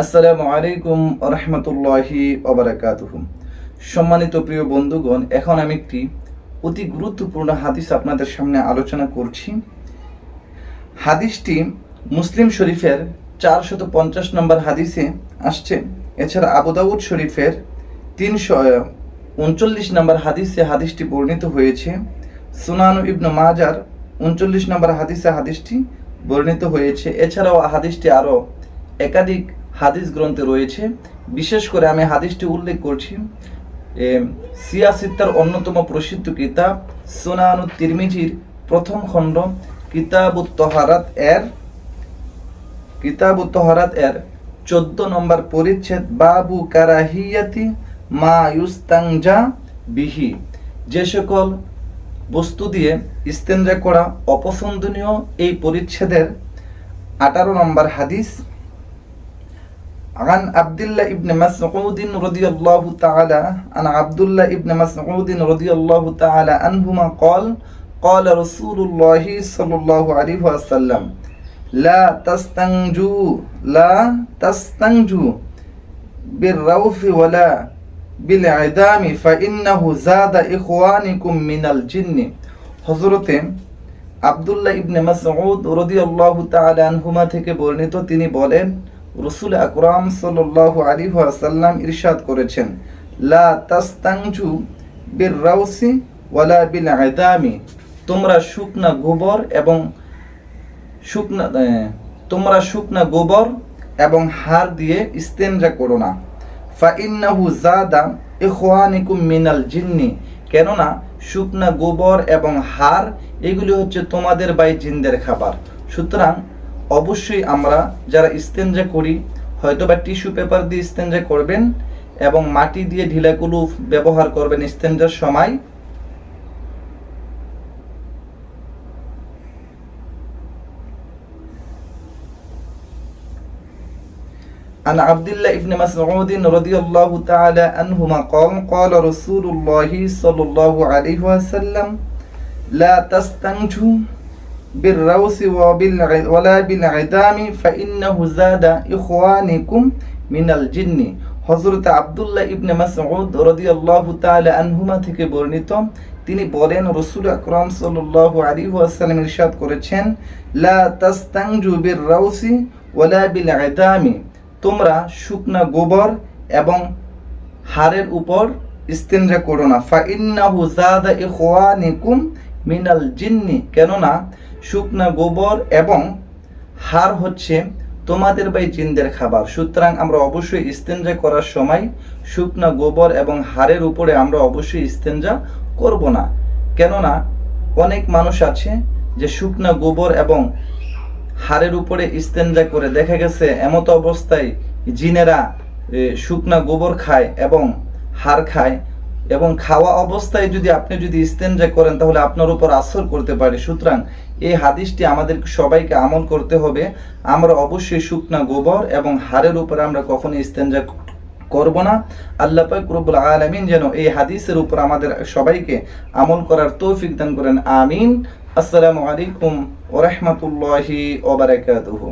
আসসালামু আলাইকুম ওয়া রাহমাতুল্লাহি ওয়া বারাকাতুহু। সম্মানিত প্রিয় বন্ধুগণ, এখন আমি একটি অতি গুরুত্বপূর্ণ হাদিস আপনাদের সামনে আলোচনা করছি। হাদিসটি মুসলিম শরীফের 450 নম্বর হাদিসে আসছে। এছাড়া আবু দাউদ শরীফের 339 নম্বর হাদিসে হাদিসটি বর্ণিত হয়েছে। সুনান ইবনে মাজার 39 নম্বর হাদিসে হাদিসটি বর্ণিত হয়েছে। এছাড়াও হাদিসটি আরও একাধিক হাদিস গ্রন্থে রয়েছে। বিশেষ করে আমি হাদিসটি উল্লেখ করছি সিয়াসিত্তার অন্যতম প্রসিদ্ধ কিতাব সুনানুত তিরমিজির প্রথম খণ্ড কিতাবুত তহারাত এর 14 নম্বর পরিচ্ছেদ বাবু কারাহিয়াতি মা ইউস্তানজা বিহি, যে সকল বস্তু দিয়ে ইস্তেঞ্জা করা অপছন্দনীয়, এই পরিচ্ছেদের 18 নম্বর হাদিস। عن عبد الله ابن مسعود رضي الله تعالى عن عبد الله ابن مسعود رضي الله تعالى عنهما قال قال رسول الله صلى الله عليه وسلم لا تستنجوا بالروث ولا بالعدام فإنه زاد إخوانكم من الجن। হযরত আব্দুল্লাহ ইবনে মাসউদ রাদিয়াল্লাহু তাআলা আনহুমা থেকে বর্ণিত, তিনি বলেন রাসূল আকরাম সাল্লাল্লাহু আলাইহি ওয়াসাল্লাম ইরশাদ করেছেন, লা তাস্তানজু বির রাউসি ওয়ালা বিল আদামি, তোমরা শুকনা গোবর এবং হাড় দিয়ে ইস্তেঞ্জা করো না। ফা ইন্নাহু জাদা ইখওয়ানিকুম মিনাল জিন্নি, কেননা শুকনা গোবর এবং হাড় এগুলি হচ্ছে তোমাদের ভাই জিনদের খাবার। সুতরাং অবশ্যই আমরা যারা ইস্তেঞ্জা করি হয়তো বা টিস্যু পেপার দিয়ে ইস্তেঞ্জা করবেন এবং মাটি দিয়ে ঢিলা কুলুফ ব্যবহার করবেন ইস্তেঞ্জার সময়। عن عبد الله ابن مسعود رضي الله تعالى عنهما قال قال رسول الله صلى الله عليه وسلم لا تستنجوا بالروث ولا بالعدام فإنه زاد إخوانكم من الجن। হযরত আব্দুল্লাহ ইবনে মাসউদ রাদিয়াল্লাহু তাআলা আনহুমা থেকে বর্ণিত, তিনি বলেন রাসূল আকরাম সাল্লাল্লাহু আলাইহি ওয়াসাল্লাম ইরশাদ করেছেন, লা তাস্তানজু বির রাউসি ওয়ালা বিল আদামি, তোমরা শুকনা গোবর এবং হাড়ের উপর ইস্তেঞ্জা করো না। ফা ইন্নাহু জাদা ইখওয়ানিকুম মিনাল জিন্নি, কেননা শুকনা গোবর এবং হাড় হচ্ছে তোমাদের ভাই জিনদের খাবার। সুতরাং আমরা অবশ্যই ইস্তেঞ্জা করার সময় শুকনা গোবর এবং হাড়ের উপরে আমরা অবশ্যই ইস্তেঞ্জা করব না। কেননা অনেক মানুষ আছে যে শুকনা গোবর এবং হাড়ের উপরে ইস্তেঞ্জা করে দেখা গেছে এমত অবস্থায় জিনেরা শুকনা গোবর খায় এবং হাড় খায়, এবং খাওয়া অবস্থায় আপনি যদি ইস্তেঞ্জা করেন তাহলে আপনার উপর আসর করতে পারে। সুতরাং এই হাদিসটি আমাদের সবাইকে আমল করতে হবে। আমরা অবশ্যই শুকনা গোবর এবং হাড়ের উপর আমরা কখনো ইস্তেঞ্জা করব না। আল্লাহ পাক রব্বুল আলামিন যেন এই হাদিসের উপর আমাদের সবাইকে আমল করার তৌফিক দান করেন, আমিন। আসসালামু আলাইকুম ওয়া রাহমাতুল্লাহি ওয়া বারাকাতুহু।